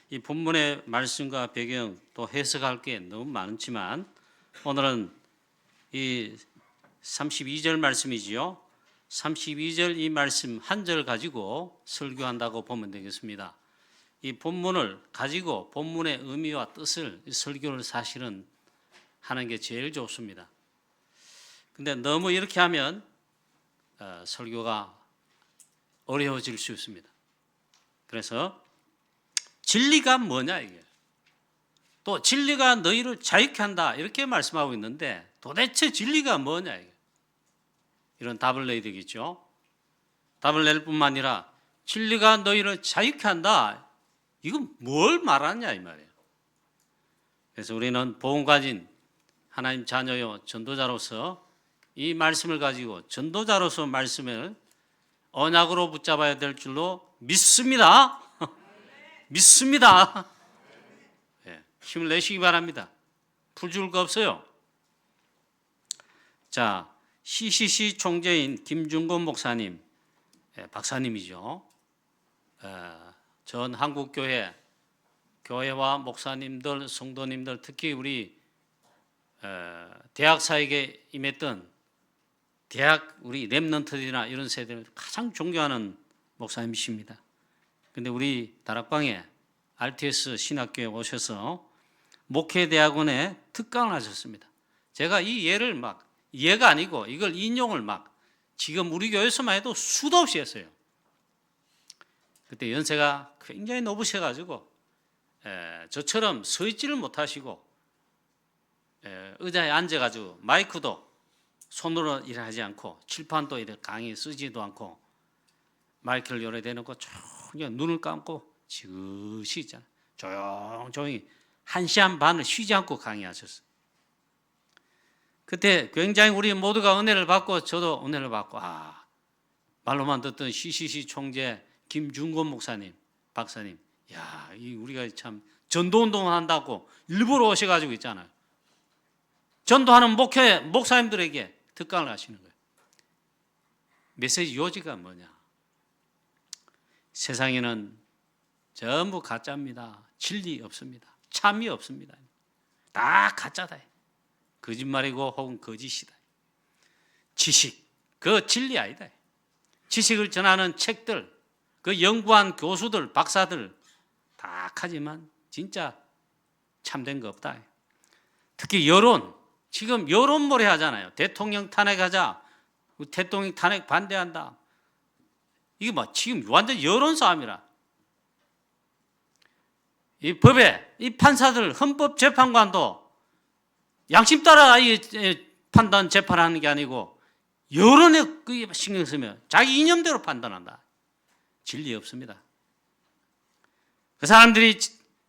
이 본문의 말씀과 배경 또 해석할 게 너무 많지만 오늘은 이 32절 말씀이지요. 32절 이 말씀 한 절 가지고 설교한다고 보면 되겠습니다. 이 본문을 가지고 본문의 의미와 뜻을 설교를 사실은 하는 게 제일 좋습니다. 근데 너무 이렇게 하면 설교가 어려워질 수 있습니다. 그래서 진리가 뭐냐 이게. 또 진리가 너희를 자유케 한다 이렇게 말씀하고 있는데 도대체 진리가 뭐냐 이게. 이런 답을 내야 되겠죠. 답을 낼 뿐만 아니라 진리가 너희를 자유케 한다. 이건 뭘 말하냐 이 말이에요. 그래서 우리는 복음 가진 하나님 자녀요 전도자로서 이 말씀을 가지고 전도자로서 말씀을 언약으로 붙잡아야 될 줄로 믿습니다. 믿습니다. 네, 힘을 내시기 바랍니다. 풀줄 거 없어요. 자, CCC 총재인 김중곤 목사님, 박사님이죠. 전 한국교회 교회와 목사님들, 성도님들, 특히 우리 대학 사역에 임했던 대학 우리 랩런트들이나 이런 세대를 가장 존경하는 목사님이십니다. 근데 우리 다락방에 RTS 신학교에 오셔서 목회대학원에 특강을 하셨습니다. 제가 이 예를 막 예가 아니고 이걸 인용을 막 지금 우리 교회에서만 해도 수도 없이 했어요. 그때 연세가 굉장히 높으셔가지고 저처럼 서 있지를 못하시고 의자에 앉아가지고 마이크도 손으로 일하지 않고 칠판도 이렇게 강의 쓰지도 않고 마이크를 요래 대놓고 그냥 눈을 감고 지그시 있잖아요. 조용조용히 1시간 반을 쉬지 않고 강의하셨어요. 그때 굉장히 우리 모두가 은혜를 받고 저도 은혜를 받고 말로만 듣던 CCC 총재 김중곤 목사님, 박사님, 야, 이 우리가 참 전도운동을 한다고 일부러 오셔가지고 있잖아요. 전도하는 목사님들에게 특강을 하시는 거예요. 메시지 요지가 뭐냐? 세상에는 전부 가짜입니다. 진리 없습니다. 참이 없습니다. 다 가짜다. 거짓말이고 혹은 거짓이다. 지식, 그 진리 아니다. 지식을 전하는 책들, 그 연구한 교수들, 박사들 다 하지만 진짜 참된 거 없다. 특히 여론, 지금 여론몰이 하잖아요. 대통령 탄핵하자, 대통령 탄핵 반대한다. 이게 뭐 지금 완전 여론 싸움이라. 이 법에 이 판사들 헌법재판관도 양심 따라 이 판단 재판하는 게 아니고 여론에 신경 쓰면 자기 이념대로 판단한다. 진리 없습니다. 그 사람들이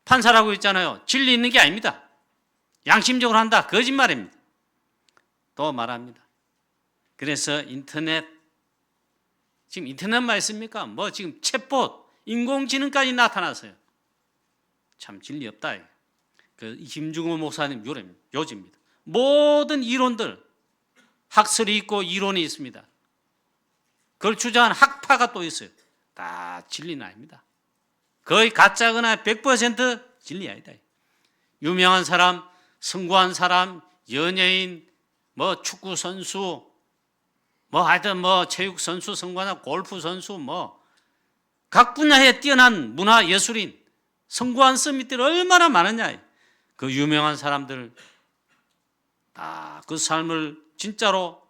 판사라고 있잖아요. 진리 있는 게 아닙니다. 양심적으로 한다. 거짓말입니다. 또 말합니다. 그래서 지금 인터넷만 있습니까? 뭐 지금 챗봇, 인공지능까지 나타났어요. 참 진리 없다. 그 김중곤 목사님 요지입니다. 모든 이론들 학설이 있고 이론이 있습니다. 그걸 주장하는 학파가 또 있어요. 다 진리는 아닙니다. 거의 가짜거나 100% 진리 아니다. 유명한 사람, 성공한 사람, 연예인, 뭐 축구 선수, 뭐 하여튼 뭐 체육 선수, 성공한 골프 선수, 뭐 각 분야에 뛰어난 문화 예술인, 성공한 서밋들이 얼마나 많으냐. 그 유명한 사람들 다 그 삶을 진짜로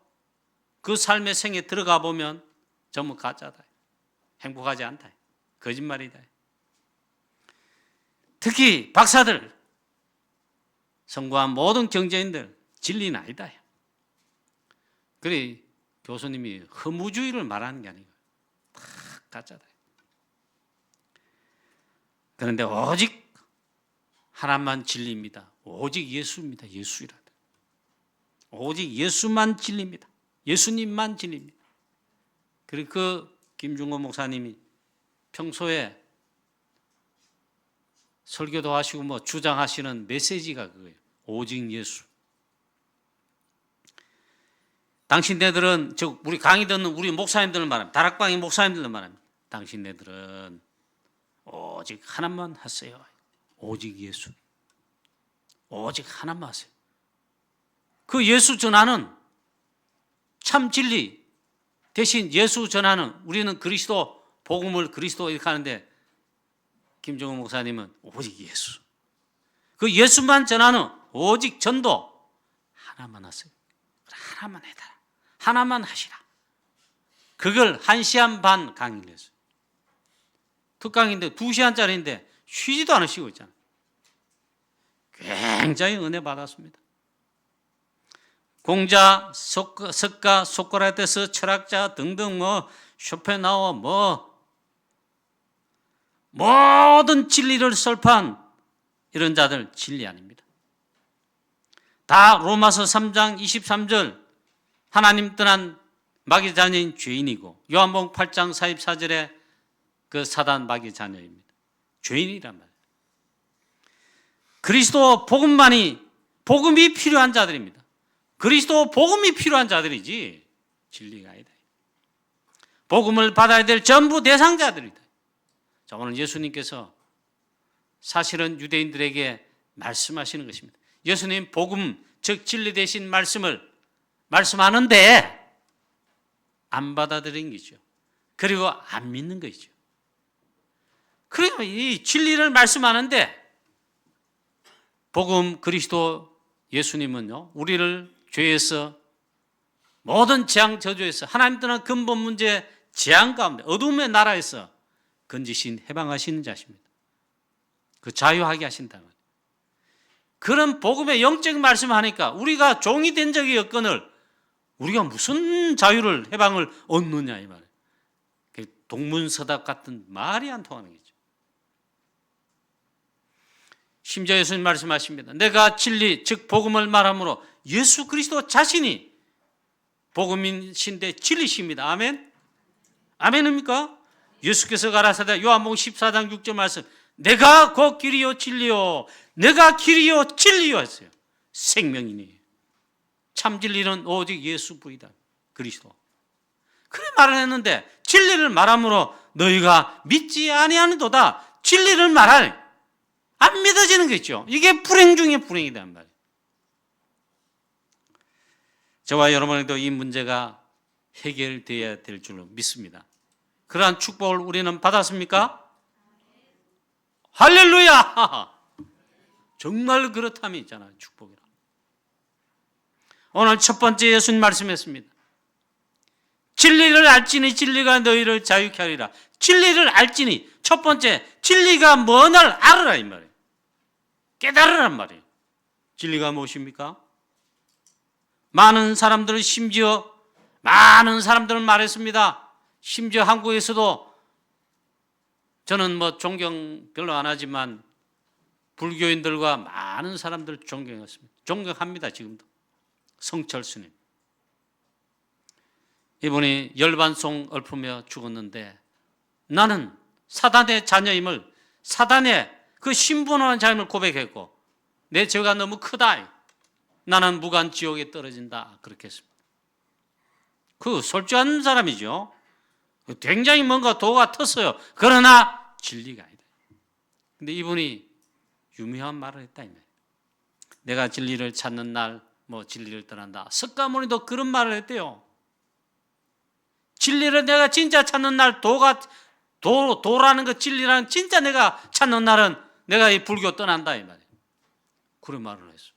그 삶의 생에 들어가 보면 전부 가짜다. 행복하지 않다. 거짓말이다. 특히 박사들, 성공한 모든 경제인들 진리는 아니다. 그래 교수님이 허무주의를 말하는 게 아니고 다 가짜다. 그런데 오직 하나만 진리입니다. 오직 예수입니다. 예수이라다. 오직 예수만 진리입니다. 예수님만 진리입니다. 그리고 그 김중곤 목사님이 평소에 설교도 하시고 뭐 주장하시는 메시지가 그거예요. 오직 예수. 당신네들은 우리 강의 듣는 우리 목사님들을 말합니다. 다락방의 목사님들을 말합니다. 당신네들은 오직 하나만 하세요. 오직 예수. 오직 하나만 하세요. 그 예수 전하는 참 진리 대신 예수 전하는, 우리는 그리스도 복음을 그리스도 이렇게 하는데 김정은 목사님은 오직 예수. 그 예수만 전하는 오직 전도 하나만 하세요. 하나만 해달라. 하나만 하시라. 그걸 1시간 반 강의를 했어요. 특강인데 2시간짜리인데 쉬지도 않으시고 있잖아요. 굉장히 은혜 받았습니다. 공자, 석가, 소크라테스, 철학자 등등 쇼펜하우어 모든 진리를 설파한 이런 자들 진리 아닙니다. 다 로마서 3장 23절 하나님 떠난 마귀 자녀인 죄인이고, 요한복음 8장 44절에 그 사단 마귀 자녀입니다. 죄인이란 말이에요. 그리스도 복음이 필요한 자들입니다. 그리스도 복음이 필요한 자들이지 진리가 아니다. 복음을 받아야 될 전부 대상자들이다. 자, 오늘 예수님께서 사실은 유대인들에게 말씀하시는 것입니다. 예수님 복음, 즉 진리 되신 말씀을 말씀하는데 안 받아들인 거죠. 그리고 안 믿는 것이죠. 그러면 이 진리를 말씀하는데 복음 그리스도 예수님은요, 우리를 죄에서 모든 재앙 저주에서 하나님 떠난 근본 문제 재앙 가운데 어둠의 나라에서 건지신 해방하시는 자십니다. 그 자유하게 하신다. 그런 복음의 영적 말씀하니까 우리가 종이 된 적이 없거늘 우리가 무슨 자유를 해방을 얻느냐 이 말이에요. 동문서답 같은 말이 안 통하는 거죠. 심지어 예수님 말씀하십니다. 내가 진리 즉 복음을 말함으로 예수 그리스도 자신이 복음이신데 진리십니다. 아멘? 아멘입니까? 예수께서 가라사대 요한복음 14장 6절 말씀, 내가 곧 길이요 진리요 내가 길이요 진리요 했어요. 생명이니 참 진리는 오직 예수뿐이다. 그리스도. 그래 말을 했는데 진리를 말함으로 너희가 믿지 아니하는도다. 진리를 말하니 안 믿어지는 거죠. 이게 불행 중에 불행이란 말이에요. 저와 여러분에도 이 문제가 해결되어야 될 줄로 믿습니다. 그러한 축복을 우리는 받았습니까? 할렐루야! 정말 그렇다면 있잖아요. 축복이라. 오늘 첫 번째 예수님 말씀했습니다. 진리를 알지니 진리가 너희를 자유케 하리라. 진리를 알지니 첫 번째 진리가 뭔을 알으라 이 말이에요. 깨달으란 말이에요. 진리가 무엇입니까? 많은 사람들은 심지어 많은 사람들은 말했습니다. 심지어 한국에서도 저는 존경 별로 안 하지만 불교인들과 많은 사람들 존경했습니다. 존경합니다. 지금도. 성철 스님. 이분이 열반송 읊으며 죽었는데 나는 사단의 자녀임을, 사단의 그 신분한 자임을 고백했고 내 죄가 너무 크다. 나는 무간지옥에 떨어진다. 그렇게 했습니다. 그 솔직한 사람이죠. 굉장히 뭔가 도가 텄어요. 그러나 진리가 아니다. 근데 이분이 유명한 말을 했다. 내가 진리를 찾는 날 진리를 떠난다. 석가모니도 그런 말을 했대요. 진리를 내가 진짜 찾는 날 도라는 거 진리라는 진짜 내가 찾는 날은 내가 이 불교 떠난다 이 말이에요. 그런 말을 했어요.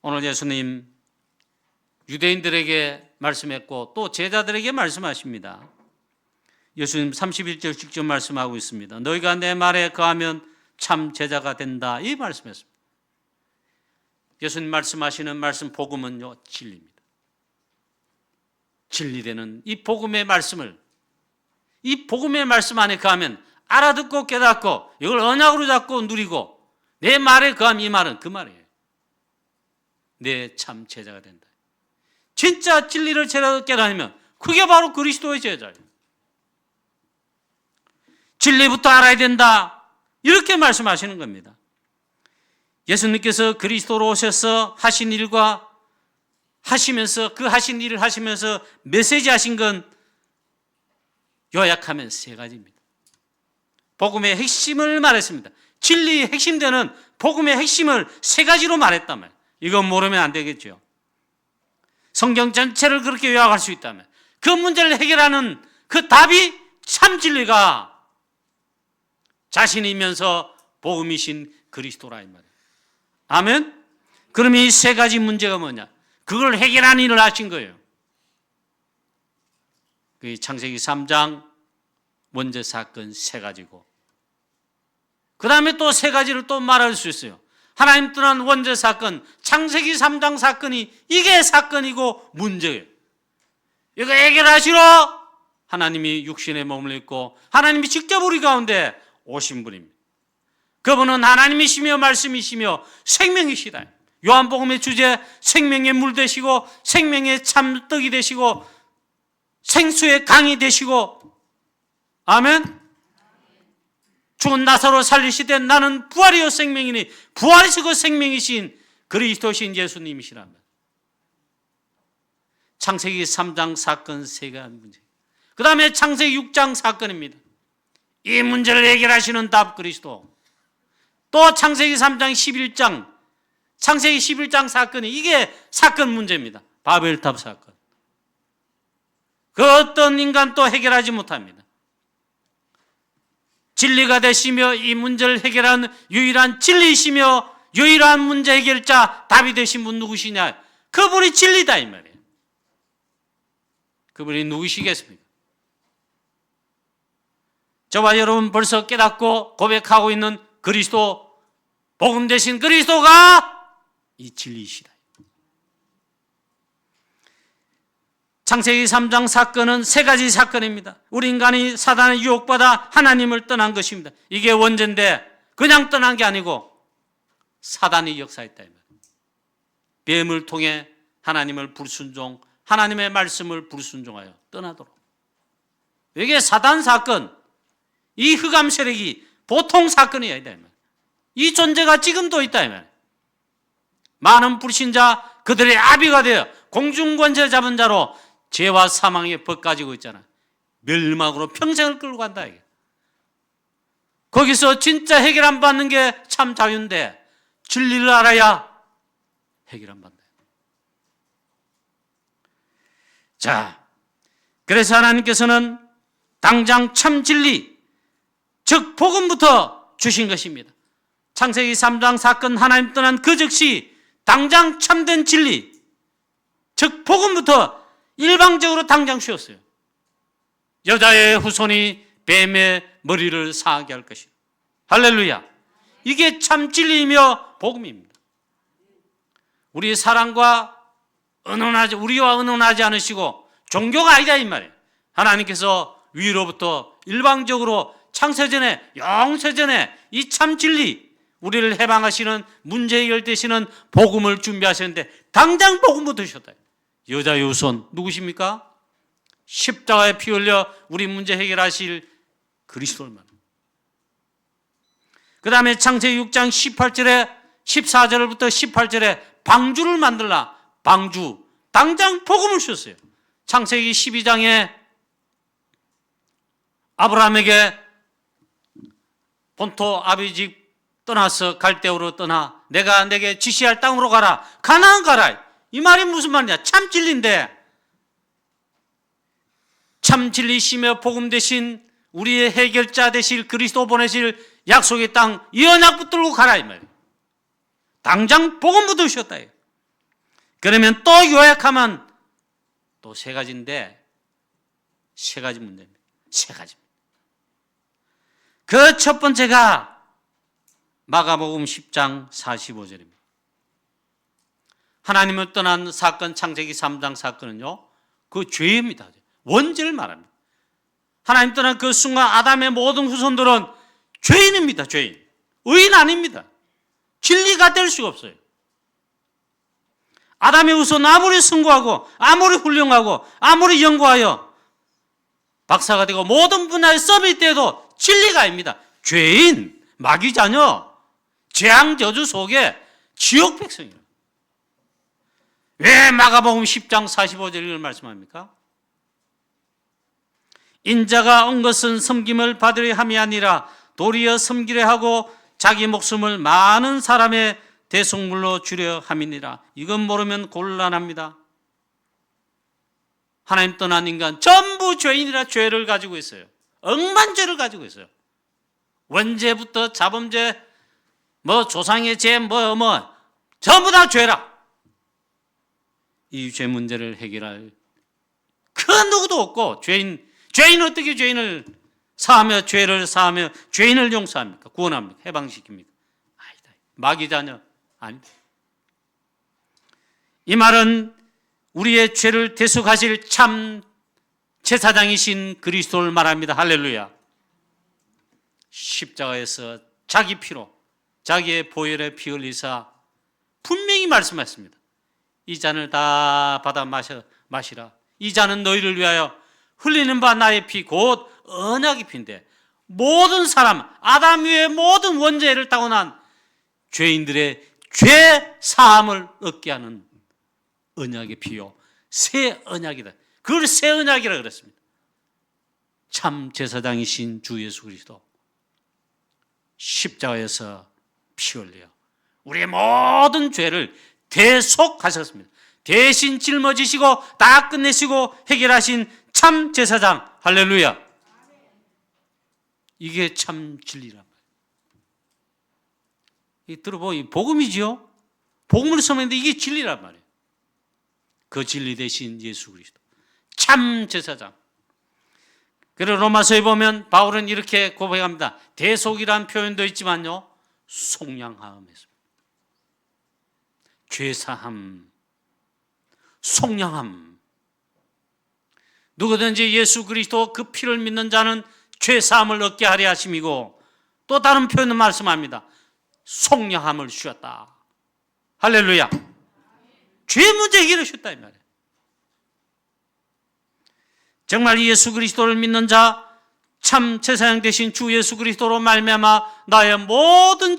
오늘 예수님 유대인들에게 말씀했고 또 제자들에게 말씀하십니다. 예수님 31절 직접 말씀하고 있습니다. 너희가 내 말에 거하면 참 제자가 된다. 이 말씀했습니다. 예수님 말씀하시는 말씀 복음은요 진리입니다. 진리되는 이 복음의 말씀을, 이 복음의 말씀 안에 거하면 알아듣고 깨닫고 이걸 언약으로 잡고 누리고 내 말에 거하면 이 말은 그 말이에요. 내 참 제자가 된다. 진짜 진리를 깨달으면 그게 바로 그리스도의 제자예요. 진리부터 알아야 된다. 이렇게 말씀하시는 겁니다. 예수님께서 그리스도로 오셔서 하신 일과 하시면서 그 하신 일을 하시면서 메시지 하신 건 요약하면 세 가지입니다. 복음의 핵심을 말했습니다. 진리의 핵심되는 복음의 핵심을 세 가지로 말했다면 이건 모르면 안 되겠죠. 성경 전체를 그렇게 요약할 수 있다면 그 문제를 해결하는 그 답이 참 진리가 자신이면서 복음이신 그리스도라 이 말이에요. 아멘? 그럼 이 세 가지 문제가 뭐냐? 그걸 해결하는 일을 하신 거예요. 그 창세기 3장 원죄 사건 세 가지고 그 다음에 또 세 가지를 또 말할 수 있어요. 하나님 떠난 원죄 사건, 창세기 3장 사건이 이게 사건이고 문제예요. 이거 해결하시러 하나님이 육신의 몸을 입고 하나님이 직접 우리 가운데 오신 분입니다. 그분은 하나님이시며 말씀이시며 생명이시다. 요한복음의 주제 생명의 물 되시고 생명의 참떡이 되시고 생수의 강이 되시고 아멘. 죽은 나사로 살리시되 나는 부활이요 생명이니 부활이시고 생명이신 그리스도신 예수님이시라면 창세기 3장 사건 세 가지 문제. 그 다음에 창세기 6장 사건입니다. 이 문제를 해결하시는 답 그리스도. 또 창세기 3장 11장 창세기 11장 사건이 이게 사건 문제입니다. 바벨탑 사건. 그 어떤 인간도 해결하지 못합니다. 진리가 되시며 이 문제를 해결하는 유일한 진리이시며 유일한 문제 해결자 답이 되신 분 누구시냐? 그분이 진리다 이 말이에요. 그분이 누구시겠습니까? 저와 여러분 벌써 깨닫고 고백하고 있는 그리스도, 복음 되신 그리스도가 이 진리이시다. 창세기 3장 사건은 세 가지 사건입니다. 우리 인간이 사단의 유혹받아 하나님을 떠난 것입니다. 이게 원죄인데 그냥 떠난 게 아니고 사단이 역사했다. 뱀을 통해 하나님을 불순종, 하나님의 말씀을 불순종하여 떠나도록. 이게 사단 사건, 이 흑암 세력이 보통 사건이 아니다. 이 존재가 지금도 있다. 많은 불신자 그들의 아비가 되어 공중권세 잡은 자로 죄와 사망의 법 가지고 있잖아. 멸망으로 평생을 끌고 간다. 이게. 거기서 진짜 해결 안 받는 게 참 자유인데 진리를 알아야 해결 안 받는다. 자, 그래서 하나님께서는 당장 참 진리, 즉 복음부터 주신 것입니다. 창세기 3장 사건 하나님 떠난 그 즉시 당장 참된 진리, 즉 복음부터 일방적으로 당장 쉬었어요. 여자의 후손이 뱀의 머리를 상하게 할 것이다. 할렐루야. 이게 참 진리이며 복음입니다. 우리 사랑과 우리와 의논하지 않으시고 종교가 아니다 이 말이에요. 하나님께서 위로부터 일방적으로 창세전에 영세전에 이 참 진리 우리를 해방하시는 문제 해결되시는 복음을 준비하셨는데 당장 복음부터 주셨다. 여자의 후손 누구십니까? 십자가에 피 흘려 우리 문제 해결하실 그리스도를 말합니다. 그 다음에 창세기 6장 18절에 14절부터 18절에 방주를 만들라. 방주. 당장 복음을 주셨어요. 창세기 12장에 아브라함에게 본토 아비 집 떠나서 갈대우로 떠나 내가 내게 지시할 땅으로 가라. 가나안 가라. 이 말이 무슨 말이냐? 참 진리인데 참 진리시며 복음 대신 우리의 해결자 되실 그리스도 보내실 약속의 땅 이 언약 붙들고 가라 이 말이에요. 당장 복음부터 주셨다. 그러면 또 요약하면 또 세 가지인데 세 가지 문제입니다. 세 가지입니다. 그 첫 번째가 마가복음 10장 45절입니다. 하나님을 떠난 사건 창세기 3장 사건은요. 그 죄입니다. 원죄를 말합니다. 하나님 떠난 그 순간 아담의 모든 후손들은 죄인입니다. 죄인. 의인 아닙니다. 진리가 될 수가 없어요. 아담의 후손 아무리 승고하고 아무리 훌륭하고 아무리 연구하여 박사가 되고 모든 분야에 서밋돼도 진리가 아닙니다. 죄인, 마귀 자녀, 재앙 저주 속에 지옥 백성이에요. 왜 마가복음 10장 45절을 말씀합니까? 인자가 온 것은 섬김을 받으려 함이 아니라 도리어 섬기려 하고 자기 목숨을 많은 사람의 대속물로 주려 함이니라. 이건 모르면 곤란합니다. 하나님 떠난 인간 전부 죄인이라 죄를 가지고 있어요. 억만죄를 가지고 있어요. 원죄부터 자범죄, 조상의 죄, 전부 다 죄라. 이 죄 문제를 해결할 그 누구도 없고, 죄인 어떻게 죄인을 사하며 죄를 사하며 죄인을 용서합니까? 구원합니까? 해방시킵니까? 아니다. 마귀 자녀 아니다. 이 말은 우리의 죄를 대속하실 참 제사장이신 그리스도를 말합니다. 할렐루야. 십자가에서 자기 피로, 자기의 보혈의 피 흘리사 분명히 말씀하셨습니다. 이 잔을 다 받아 마시라. 이 잔은 너희를 위하여 흘리는 바 나의 피 곧 언약의 피인데, 모든 사람, 아담 위에 모든 원죄를 타고난 죄인들의 죄 사함을 얻게 하는 언약의 피요, 새 언약이다. 그걸 새 언약이라 그랬습니다. 참 제사장이신 주 예수 그리스도 십자가에서 피 흘려 우리의 모든 죄를 대속하셨습니다. 대신 짊어지시고 다 끝내시고 해결하신 참 제사장. 할렐루야. 이게 참 진리란 말이에요. 들어보니 복음이지요. 복음을 써먹는데 이게 진리란 말이에요. 그 진리 대신 예수 그리스도 참 제사장. 그리고 로마서에 보면 바울은 이렇게 고백합니다. 대속이란 표현도 있지만요, 속량함에서 죄사함, 속량함. 누구든지 예수 그리스도 그 피를 믿는 자는 죄사함을 얻게 하려 하심이고, 또 다른 표현은 말씀합니다. 속량함을 주셨다. 할렐루야. 죄 문제 해결을 주셨다 이 말이에요. 정말 예수 그리스도를 믿는 자, 참 제사장 되신 주 예수 그리스도로 말미암아 나의 모든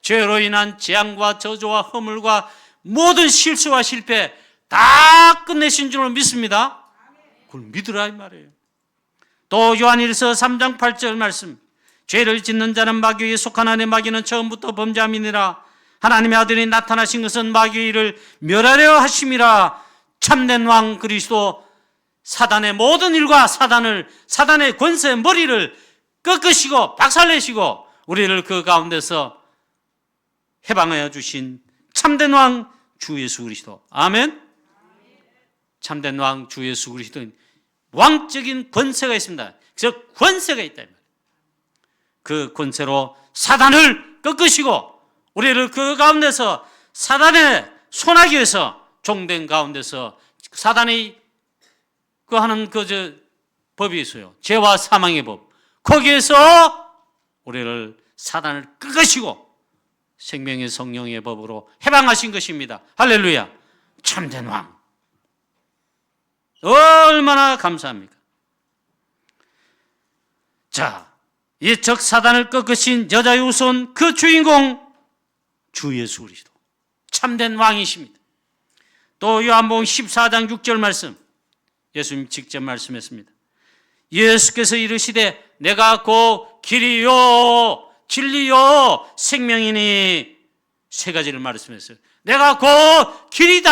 죄로 인한 재앙과 저주와 허물과 모든 실수와 실패 다 끝내신 줄로 믿습니다. 그걸 믿으라 이 말이에요. 또 요한일서 3장 8절 말씀, 죄를 짓는 자는 마귀에 속하나니 마귀는 처음부터 범죄함이니라. 하나님의 아들이 나타나신 것은 마귀의 일을 멸하려 하심이라. 참된 왕 그리스도 사단의 모든 일과 사단의 권세의 머리를 꺾으시고 박살내시고 우리를 그 가운데서 해방하여 주신 참된 왕 주 예수 그리스도. 아멘. 참된 왕 주 예수 그리스도는 왕적인 권세가 있습니다. 그래서 권세가 있다. 그 권세로 사단을 꺾으시고 우리를 그 가운데서 사단의 손아귀에서 종된 가운데서 사단이 그 하는 법이 있어요. 죄와 사망의 법. 거기에서 우리를 사단을 꺾으시고 생명의 성령의 법으로 해방하신 것입니다. 할렐루야. 참된 왕. 얼마나 감사합니까? 자, 이 적 사단을 꺾으신 여자의 후손 그 주인공 주 예수 그리스도 참된 왕이십니다. 또 요한복음 14장 6절 말씀, 예수님 직접 말씀했습니다. 예수께서 이르시되 내가 곧 길이요 진리요 생명이니, 세 가지를 말씀했어요. 내가 곧 길이다.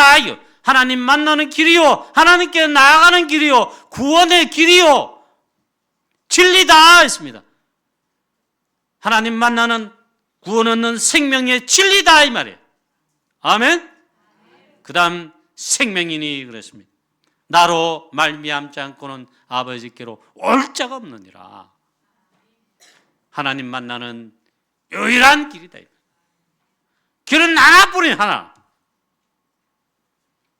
하나님 만나는 길이요, 하나님께 나아가는 길이요, 구원의 길이요, 진리다 했습니다. 하나님 만나는 구원 얻는 생명의 진리다 이 말이에요. 아멘. 그 다음 생명이니 그랬습니다. 나로 말미암지 않고는 아버지께로 올 자가 없느니라. 하나님 만나는 유일한 길이다. 길은 하나뿐인 하나.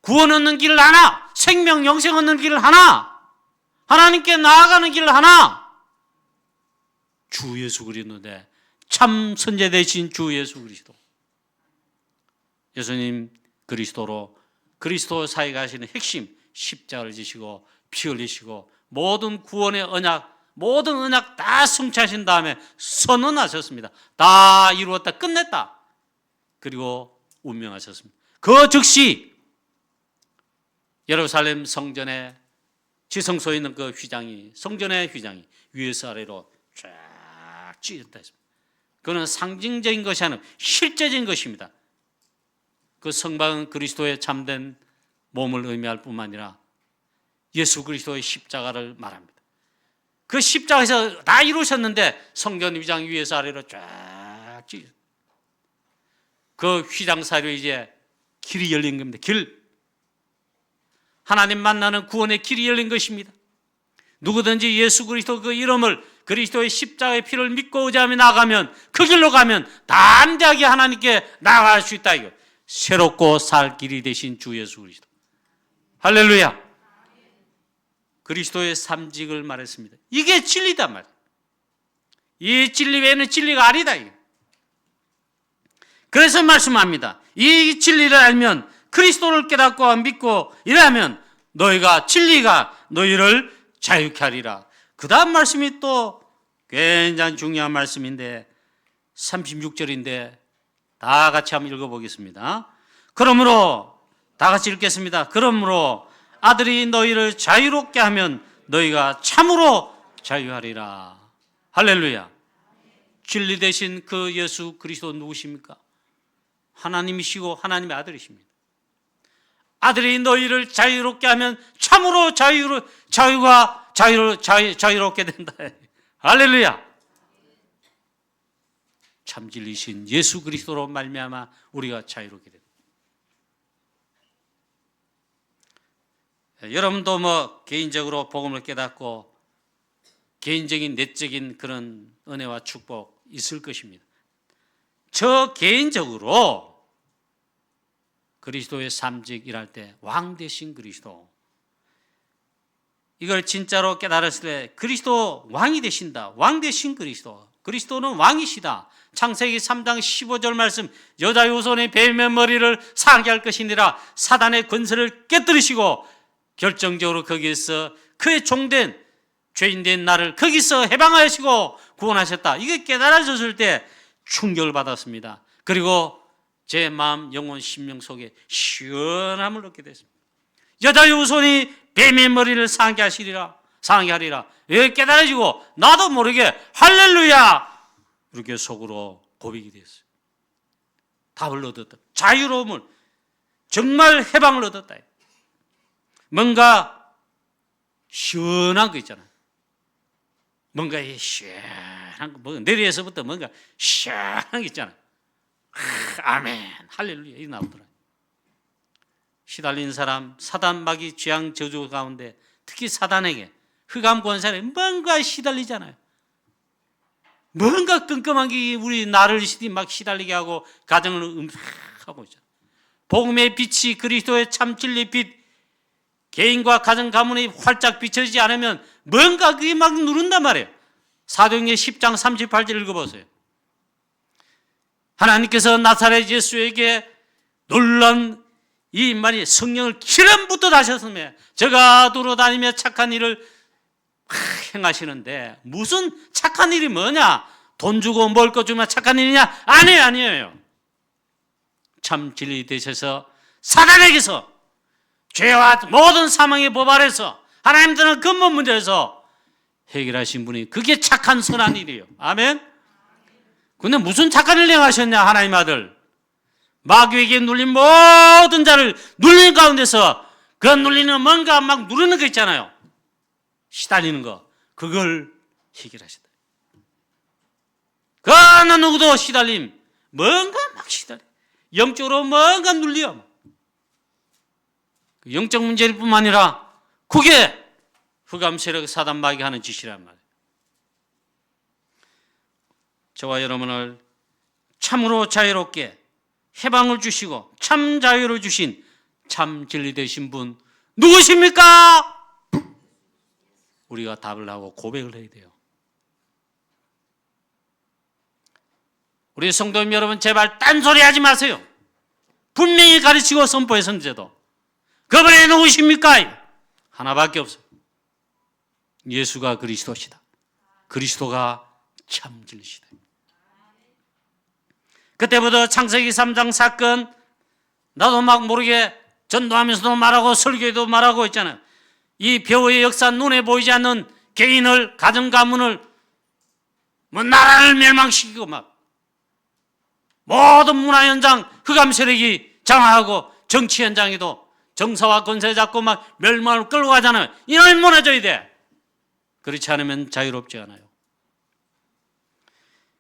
구원 얻는 길 하나, 생명 영생 얻는 길 하나, 하나님께 나아가는 길 하나. 주 예수 그리스도인데 참 선제 되신 주 예수 그리스도. 예수님 그리스도로 그리스도 사이가 하시는 핵심 십자가를 지시고 피 흘리시고 모든 구원의 언약, 모든 언약 다 성취하신 다음에 선언하셨습니다. 다 이루었다, 끝냈다. 그리고 운명하셨습니다. 그 즉시 예루살렘 성전에 지성소에 있는 그 휘장이, 성전의 휘장이 위에서 아래로 쫙 찢었다 했습니다. 그는 상징적인 것이 아니라 실제적인 것입니다. 그 성막은 그리스도의 참된 몸을 의미할 뿐만 아니라 예수 그리스도의 십자가를 말합니다. 그 십자가에서 다 이루셨는데 성전 위장 위에서 아래로 쫙 찢었어요. 그 휘장 사이로 이제 길이 열린 겁니다. 하나님 만나는 구원의 길이 열린 것입니다. 누구든지 예수 그리스도 그 이름을 그리스도의 십자가의 피를 믿고 의지하며 나가면 그 길로 가면 담대하게 하나님께 나아갈 수 있다. 이거 새롭고 살 길이 되신 주 예수 그리스도. 할렐루야. 그리스도의 삼직을 말했습니다. 이게 진리단 말이에요. 이 진리 외에는 진리가 아니다. 이거. 그래서 말씀합니다. 이 진리를 알면 그리스도를 깨닫고 믿고 이러면 너희가 진리가 너희를 자유케 하리라. 그 다음 말씀이 또 굉장히 중요한 말씀인데 36절인데 다 같이 한번 읽어보겠습니다. 그러므로 다 같이 읽겠습니다. 그러므로 아들이 너희를 자유롭게 하면 너희가 참으로 자유하리라. 할렐루야. 진리 되신 그 예수 그리스도 누구십니까? 하나님이시고 하나님의 아들이십니다. 아들이 너희를 자유롭게 하면 참으로 자유롭게 된다. 할렐루야. 참 진리신 예수 그리스도로 말미암아 우리가 자유롭게 된다. 여러분도 뭐 개인적으로 복음을 깨닫고 개인적인 내적인 그런 은혜와 축복 있을 것입니다. 저 개인적으로 그리스도의 삼직 일할 때 왕 되신 그리스도, 이걸 진짜로 깨달았을 때 그리스도 왕이 되신다. 왕 되신 그리스도, 그리스도는 왕이시다. 창세기 3장 15절 말씀, 여자 후손의 뱀의 머리를 상하게 할 것이니라. 사단의 권세를 깨뜨리시고 결정적으로 거기에서 그의 종된 죄인된 나를 거기서 해방하시고 구원하셨다. 이게 깨달아졌을 때 충격을 받았습니다. 그리고 제 마음, 영혼, 심령 속에 시원함을 얻게 됐습니다. 여자의 후손이 뱀의 머리를 상하게 하리라. 예, 깨달아지고 나도 모르게 할렐루야 이렇게 속으로 고백이 됐어요. 답을 얻었다. 자유로움을, 정말 해방을 얻었다. 뭔가 시원한 거 있잖아요. 뭔가 시원한 거, 뭔가 내리에서부터 뭔가 시원한 거 있잖아요. 아멘, 할렐루야 이 나오더라. 시달린 사람, 사단 마귀 죄악 저주 가운데 특히 사단에게 흑암 권세에 뭔가 시달리잖아요. 뭔가 끔끔한 게 우리 나를 막 시달리게 하고 가정을 하고 있잖아요. 복음의 빛이 그리스도의 참 진리 빛 개인과 가정 가문이 활짝 비춰지지 않으면 뭔가 그게 막 누른단 말이에요. 사도행전 10장 38절 읽어보세요. 하나님께서 나사렛 예수에게 놀란 이 말이 성령을 기름부터 다셨으며 저가 돌아다니며 착한 일을 행하시는데, 무슨 착한 일이 뭐냐? 돈 주고 먹을 것 주면 착한 일이냐? 아니에요. 참 진리 되셔서 사단에게서 죄와 모든 사망의 법 아래서 하나님들은 근본 문제에서 해결하신 분이, 그게 착한 선한 일이에요. 아멘. 근데 무슨 착한 일을 행하셨냐? 하나님 아들 마귀에게 눌린 모든 자를 눌리는 가운데서 그 눌리는 뭔가 막 누르는 거 있잖아요. 시달리는 거, 그걸 해결하셨다. 그 어느 누구도 시달림, 뭔가 막 시달려, 영적으로 뭔가 눌려. 영적 문제일 뿐만 아니라 그게 흑암 세력 사단 마귀가 하는 짓이란 말이에요. 저와 여러분을 참으로 자유롭게 해방을 주시고 참 자유를 주신 참 진리 되신 분 누구십니까? 우리가 답을 하고 고백을 해야 돼요. 우리 성도님 여러분, 제발 딴소리 하지 마세요. 분명히 가르치고 선포의 선제도 그분이 누구십니까? 하나밖에 없어요. 예수가 그리스도시다. 그리스도가 참 진리시다. 그때부터 창세기 3장 사건, 나도 막 모르게 전도하면서도 말하고 설교에도 말하고 있잖아요. 이 배후의 역사, 눈에 보이지 않는 개인을, 가정 가문을 뭐 나라를 멸망시키고 막 모든 문화 현장 흑암 세력이 장악하고 정치 현장에도 정사와 권세 잡고 막 멸망을 끌고 가잖아요. 이놈이 무너져야 돼. 그렇지 않으면 자유롭지 않아요.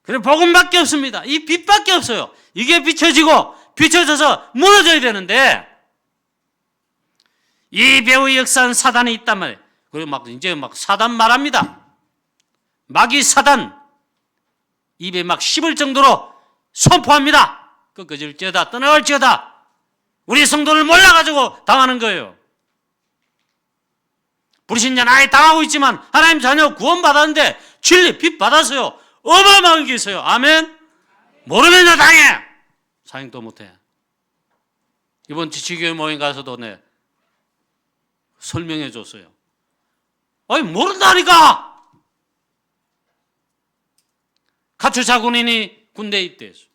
그래 복음밖에 없습니다. 이 빛밖에 없어요. 이게 비춰져서 무너져야 되는데 이 배후의 역사는 사단이 있단 말이에요. 그리고 이제 사단 말합니다. 마귀 사단 입에 막 씹을 정도로 선포합니다. 꺾어질지어다 떠나갈지어다. 우리 성도를 몰라가지고 당하는 거예요. 불신자 아예 당하고 있지만 하나님 자녀 구원받았는데 진리 빛 받았어요. 어마어마한 게 있어요. 아멘. 모르면 나 당해. 사행도 못해. 이번 지치교회 모임 가서도 설명해 줬어요. 아니 모른다니까. 가추차 군인이 군대에 입대했어.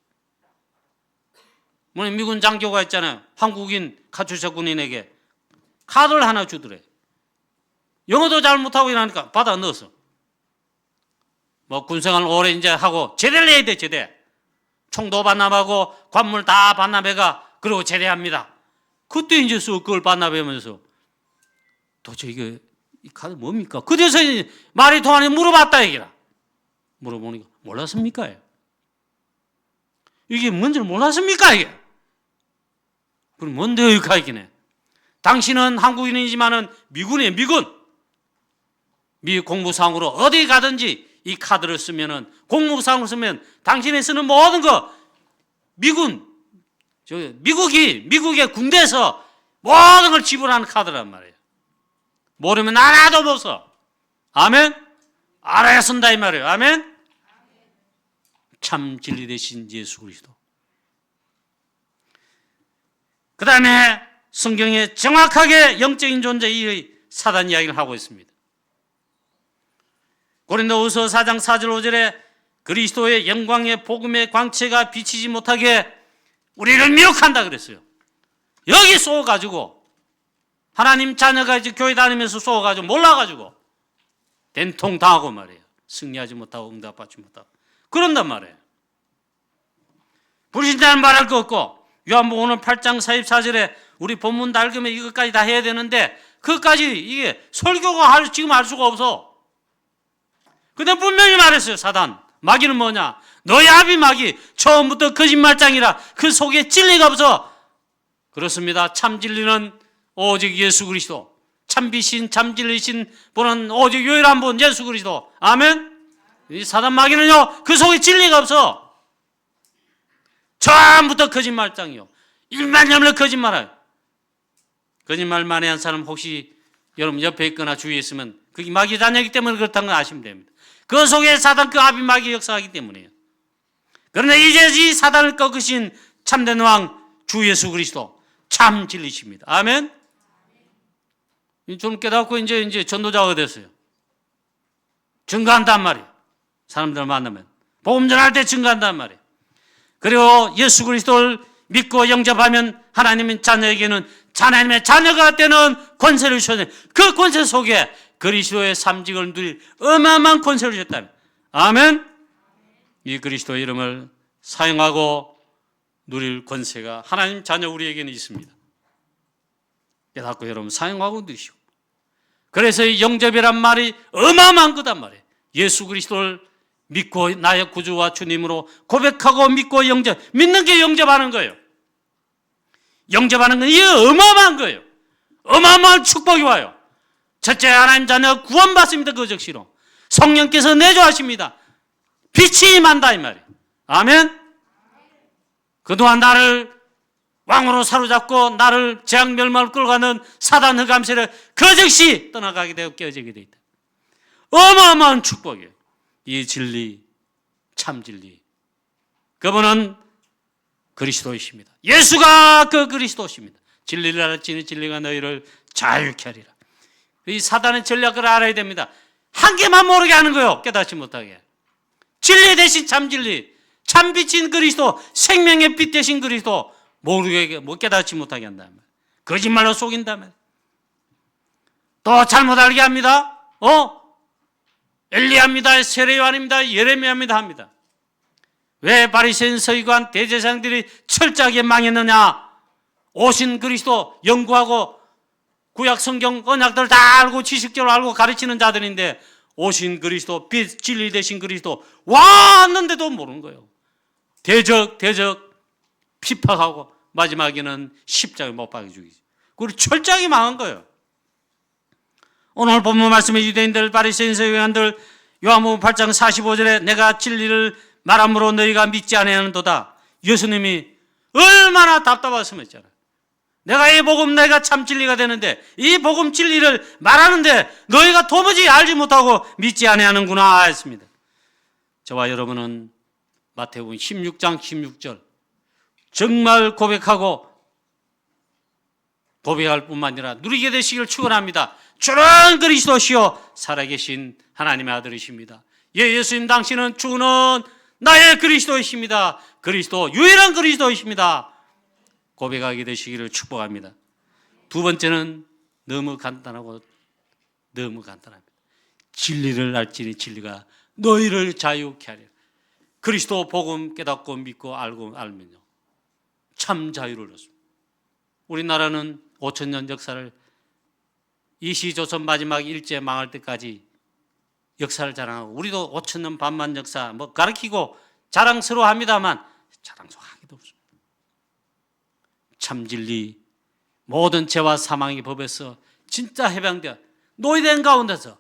미군 장교가 있잖아요. 한국인 가추차 군인에게 카드를 하나 주더래. 영어도 잘 못하고 이러니까 받아 넣었어. 군생활 오래 이제 하고 제대를 해야 돼. 제대. 총도 반납하고 관물 다 반납해가 그리고 제대합니다. 그때 이제 그걸 반납하면서 도대체 이게 이 카드 뭡니까? 그래서 말이 통하니 물어봤다 얘기라. 물어보니까 몰랐습니까? 이게 뭔지를 몰랐습니까? 이게. 그럼 뭔데요? 이 카드기네. 당신은 한국인이지만은 미군이에요. 미국 공무상으로 어디 가든지 이 카드를 쓰면은 공무상으로 쓰면 당신이 쓰는 모든 거 미국의 군대에서 모든 걸 지불하는 카드란 말이에요. 모르면 하나도 못 써. 아멘? 알아야 쓴다 이 말이에요. 아멘? 참 진리 되신 예수 그리스도. 그 다음에 성경에 정확하게 영적인 존재의 사단 이야기를 하고 있습니다. 고린도후서 4장 4절 5절에 그리스도의 영광의 복음의 광채가 비치지 못하게 우리를 미혹한다 그랬어요. 여기 쏘가지고 하나님 자녀가 이제 교회 다니면서 쏘가지고 몰라가지고 된통 당하고 말이에요. 승리하지 못하고 응답받지 못하고 그런단 말이에요. 불신자는 말할 거 없고 요한복음 8장 44절에 우리 본문 다 읽으면 이것까지 다 해야 되는데 그것까지 이게 설교가 지금 할 수가 없어. 근데 분명히 말했어요. 사단 마귀는 뭐냐? 너의 아비 마귀 처음부터 거짓말장이라 그 속에 진리가 없어. 그렇습니다. 참 진리는 오직 예수 그리스도, 참비신 참진리신 분은 오직 유일한 분 예수 그리스도. 아멘. 이 사단 마귀는요 그 속에 진리가 없어. 처음부터 거짓말장이요. 일만 열면 거짓말해요. 거짓말 많이 한 사람 혹시 여러분 옆에 있거나 주위에 있으면 그게 마귀 자녀이기 때문에 그렇다는 걸 아시면 됩니다. 그 속에 사단 그 아비 마귀 역사하기 때문이에요. 그런데 이제 이 사단을 꺾으신 참된 왕 주 예수 그리스도 참 진리십니다. 아멘. 좀 깨닫고 이제 전도자가 됐어요. 증거한단 말이에요. 사람들을 만나면 복음 전할 때 증거한단 말이에요. 그리고 예수 그리스도를 믿고 영접하면 하나님의 자녀에게는 하나님의 자녀가 되는 권세를 주셨는데 그 권세 속에 그리스도의 삼직을 누릴 어마어마한 권세를 주셨다면 아멘. 이 그리스도의 이름을 사용하고 누릴 권세가 하나님 자녀 우리에게는 있습니다. 깨닫고 여러분 사용하고 누리시고 그래서 이 영접이란 말이 어마어마한 거단 말이에요. 예수 그리스도를 믿고 나의 구주와 주님으로 고백하고 믿고 믿는 게 영접하는 거예요. 영접하는 건 이게 어마어마한 거예요. 어마어마한 축복이 와요. 첫째 하나님 자녀 구원받습니다. 그 즉시로 성령께서 내조하십니다. 빛이 임한다 이 말이에요. 아멘. 그동안 나를 왕으로 사로잡고 나를 재앙 멸망을 끌어가는 사단 흑암 세력 그 즉시 떠나가게 되고 깨어지게 돼 있다. 어마어마한 축복이에요. 이 진리 참 진리 그분은 그리스도이십니다. 예수가 그 그리스도십니다. 진리를 알았지니 진리가 너희를 자유케 하리라. 이 사단의 전략을 알아야 됩니다. 한 개만 모르게 하는 거예요. 깨닫지 못하게. 진리 대신 참 진리 참 빛인 그리스도 생명의 빛 대신 그리스도 모르게 깨닫지 못하게 한다면 거짓말로 속인다면 또 잘못 알게 합니다. 엘리야입니다, 세례요한입니다, 예레미야입니다 합니다. 왜 바리새인 서기관 대제사장들이 철저하게 망했느냐? 오신 그리스도 연구하고 구약 성경 언약들을 다 알고 지식적으로 알고 가르치는 자들인데 오신 그리스도, 빛 진리 되신 그리스도 왔는데도 모르는 거예요. 대적 핍박하고 마지막에는 십자가에 못 박아 죽이지. 그리고 철저하게 망한 거예요. 오늘 본문 말씀의 유대인들, 바리새인 서기관들, 요한복음 8장 45절에 내가 진리를 말함으로 너희가 믿지 아니하는도다. 예수님이 얼마나 답답했으면 했잖아요. 내가 이 복음, 내가 참 진리가 되는데 이 복음 진리를 말하는데 너희가 도무지 알지 못하고 믿지 아니하는구나 했습니다. 저와 여러분은 마태복음 16장 16절 정말 고백하고 고백할 뿐만 아니라 누리게 되시길 축원합니다. 주는 그리스도시요 살아계신 하나님의 아들이십니다. 예수님 당신은 주는 나의 그리스도이십니다. 그리스도, 유일한 그리스도이십니다. 고백하게 되시기를 축복합니다. 두 번째는 너무 간단합니다. 진리를 알지니 진리가 너희를 자유케 하리라. 그리스도 복음 깨닫고 믿고 알고 알면요 참 자유를 얻습니다. 우리나라는 5,000년 역사를 이시조선 마지막 일제 망할 때까지 역사를 자랑하고 우리도 5,000년 반만 역사 가르치고 자랑스러워합니다만 자랑스러워하기도 없습니다. 참 진리, 모든 죄와 사망의 법에서 진짜 해방되어 노예된 가운데서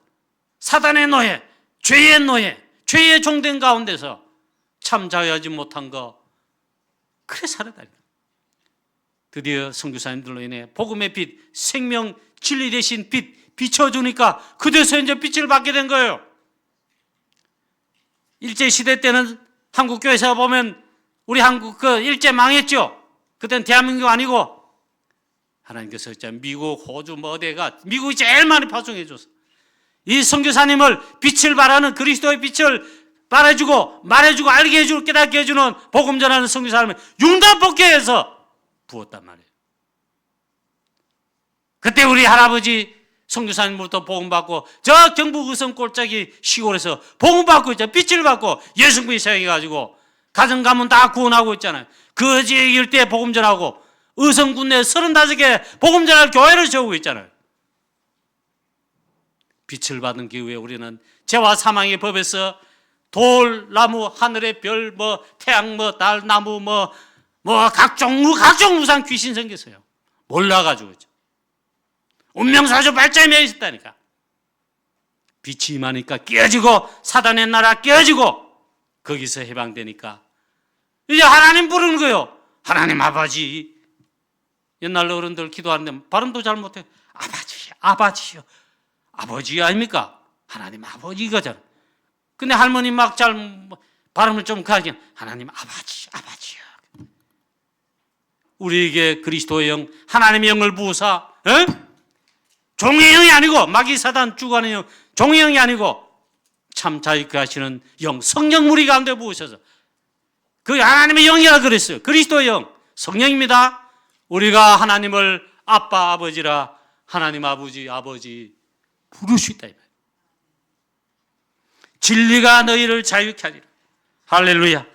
사단의 노예, 죄의 노예, 죄의 종된 가운데서 참 자유하지 못한 거 그래 살아다니다. 드디어 선교사님들로 인해 복음의 빛, 생명, 진리 대신 빛 비춰주니까 그대서 이제 빛을 받게 된 거예요. 일제시대 때는 한국교회에서 보면 우리 한국 일제 망했죠. 그때는 대한민국 아니고 하나님께서 미국, 호주 어디가 미국이 제일 많이 파송해 줬어. 이 선교사님을 빛을 발하는 그리스도의 빛을 발해주고 말해주고 알게 해주고 깨닫게 해주는 복음 전하는 선교사님을 융단폭격해서 부었단 말이에요. 그때 우리 할아버지 선교사님부터 복음 받고 저 경북 의성 꼴짝이 시골에서 복음 받고 있잖아요. 빛을 받고 예수님이 생겨가지고 가정 가문 다 구원하고 있잖아요. 그 지역 일대에 복음 전하고 의성군 내 35개 복음 전할 교회를 세우고 있잖아요. 빛을 받은 기후에 우리는 죄와 사망의 법에서 돌, 나무, 하늘의 별, 태양, 달, 나무, 각종 무상 귀신 생겼어요. 몰라가지고 있죠. 운명사주 발자에 있었다니까. 빛이 임하니까 깨어지고 사단의 나라 깨어지고 거기서 해방되니까 이제 하나님 부르는 거예요. 하나님 아버지. 옛날 어른들 기도하는데 발음도 잘 못해. 아버지요. 아버지 아닙니까? 하나님 아버지가잖아. 근데 할머니 막 잘 발음을 좀 가긴 하나님 아버지요. 우리에게 그리스도의 영, 하나님의 영을 부으사, 종의 영이 아니고 마귀 사단 주관의 영, 종의 영이 아니고 참 자유케 하시는 영, 성령 우리 가운데 부으셔서 그 하나님의 영이라 그랬어요. 그리스도의 영, 성령입니다. 우리가 하나님을 아빠, 아버지라 하나님 아버지 부를 수 있다. 진리가 너희를 자유케 하리라. 할렐루야.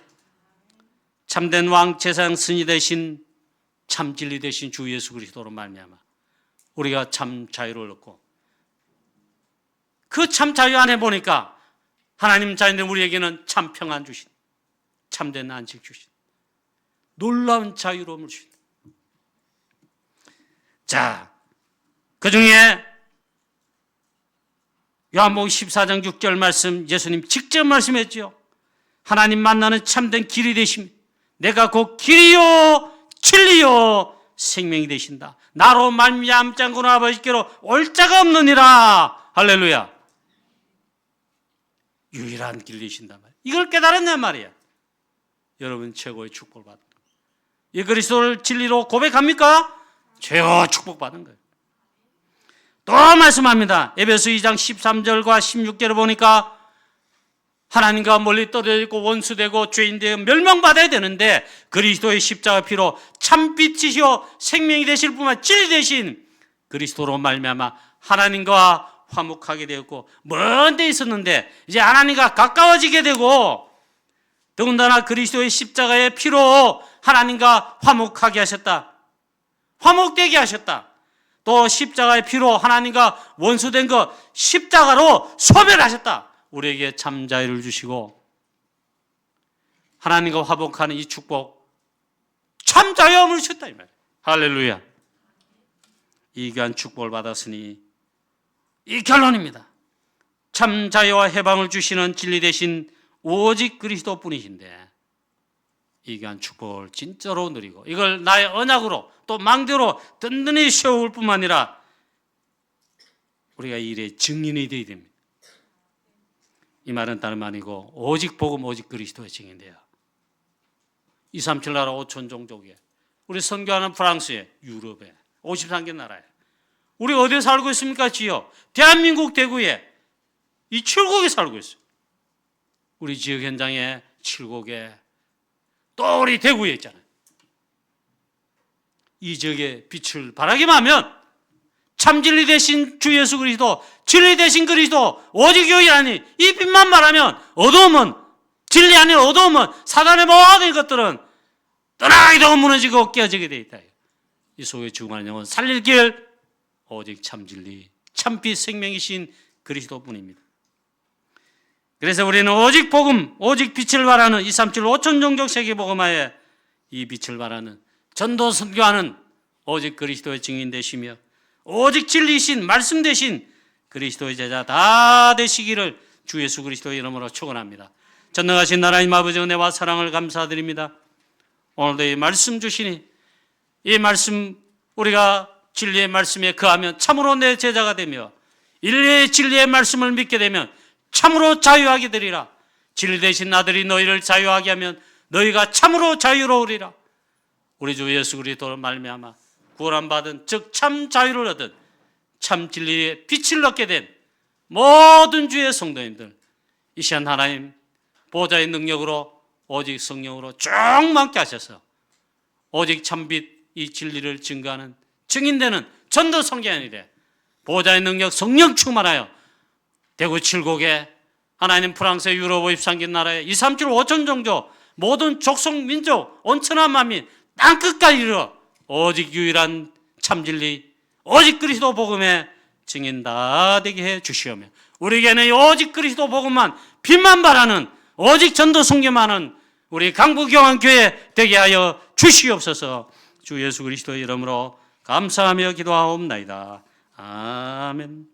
참된 왕 제사장 스님 되신 참 진리 되신 주 예수 그리스도로 말미암아 우리가 참 자유를 얻고 그 참 자유 안에 보니까 하나님 자녀들 우리에게는 참 평안 주신 참된 안식 주신 놀라운 자유로움을 주신. 자, 그 중에 요한복음 14장 6절 말씀 예수님 직접 말씀했죠. 하나님 만나는 참된 길이 되십니다. 내가 곧 길이요 진리요 생명이 되신다. 나로 말미암지 않고는 아버지께로 올 자가 없느니라. 할렐루야. 유일한 길 되신단 말이야. 이걸 깨달았냔 말이야. 여러분 최고의 축복을 받는 거예요. 이 그리스도를 진리로 고백합니까? 최고 축복받은 거예요. 또 말씀합니다. 에베소 2장 13절과 16절을 보니까 하나님과 멀리 떨어져 있고 원수되고 죄인되어 멸망받아야 되는데 그리스도의 십자가 피로 참빛이시오 생명이 되실 뿐만 진리 되신 그리스도로 말미암아 하나님과 화목하게 되었고, 먼 데 있었는데 이제 하나님과 가까워지게 되고, 더군다나 그리스도의 십자가의 피로 하나님과 화목하게 하셨다. 화목되게 하셨다. 또 십자가의 피로 하나님과 원수된 것 십자가로 소멸하셨다. 우리에게 참 자유를 주시고 하나님과 화목하는 이 축복, 참 자유함을 주셨다 이 말이에요. 할렐루야. 이 귀한 축복을 받았으니 이 결론입니다. 참 자유와 해방을 주시는 진리 대신 오직 그리스도뿐이신데, 이 귀한 축복을 진짜로 누리고 이걸 나의 언약으로 또 망대로 든든히 세울 뿐만 아니라 우리가 이 일의 증인이 되어야 됩니다. 이 말은 다름 아니고 오직 복음 오직 그리스도의 증인돼요. 237 나라 5천 종족에, 우리 선교하는 프랑스에, 유럽에 53개 나라에, 우리 어디에 살고 있습니까? 지역 대한민국 대구에 이 7국에 살고 있어요. 우리 지역 현장에 7국에, 또 우리 대구에 있잖아요. 이 지역에 빛을 발하기만 하면 참 진리 대신 주 예수 그리스도, 진리 대신 그리스도, 오직 유일하니 이 빛만 말하면 어두움은, 진리 아닌 어두움은, 사단의 모든 것들은 떠나가게 되고 무너지고 깨어지게 되어 있다. 이 속에 죽어가는 영혼 살릴 길 오직 참 진리, 참 빛 생명이신 그리스도뿐입니다. 그래서 우리는 오직 복음, 오직 빛을 바라는 237 5천 종족 세계 복음화에 이 빛을 바라는 전도 선교하는 오직 그리스도의 증인 되시며 오직 진리이신 말씀 되신 그리스도의 제자 다 되시기를 주 예수 그리스도의 이름으로 축원합니다. 전능하신 하나님 아버지 은혜와 사랑을 감사드립니다. 오늘도 이 말씀 주시니 이 말씀, 우리가 진리의 말씀에 거하면 참으로 내 제자가 되며 인류의 진리의 말씀을 믿게 되면 참으로 자유하게 되리라. 진리 되신 아들이 너희를 자유하게 하면 너희가 참으로 자유로우리라. 우리 주 예수 그리스도로 말미암아 구원함 받은, 즉 참 자유를 얻은, 참 진리의 빛을 얻게 된 모든 주의 성도님들, 이 시간 하나님 보좌의 능력으로 오직 성령으로 쭉 많게 하셔서 오직 참빛 이 진리를 증거하는 증인되는 전도 선교인이래. 보좌의 능력 성령 충만하여 대구 7국에, 하나님 프랑스 유럽 53개 나라에 237 5천 종족 모든 족속 민족 온천한 만민 땅끝까지 이르러 오직 유일한 참진리 오직 그리스도 복음의 증인 다 되게 해 주시오며 우리에게는 오직 그리스도 복음만 빛만 바라는 오직 전도 선교만 하는 우리 강부경안교회 되게 하여 주시옵소서. 주 예수 그리스도의 이름으로 감사하며 기도하옵나이다. 아멘.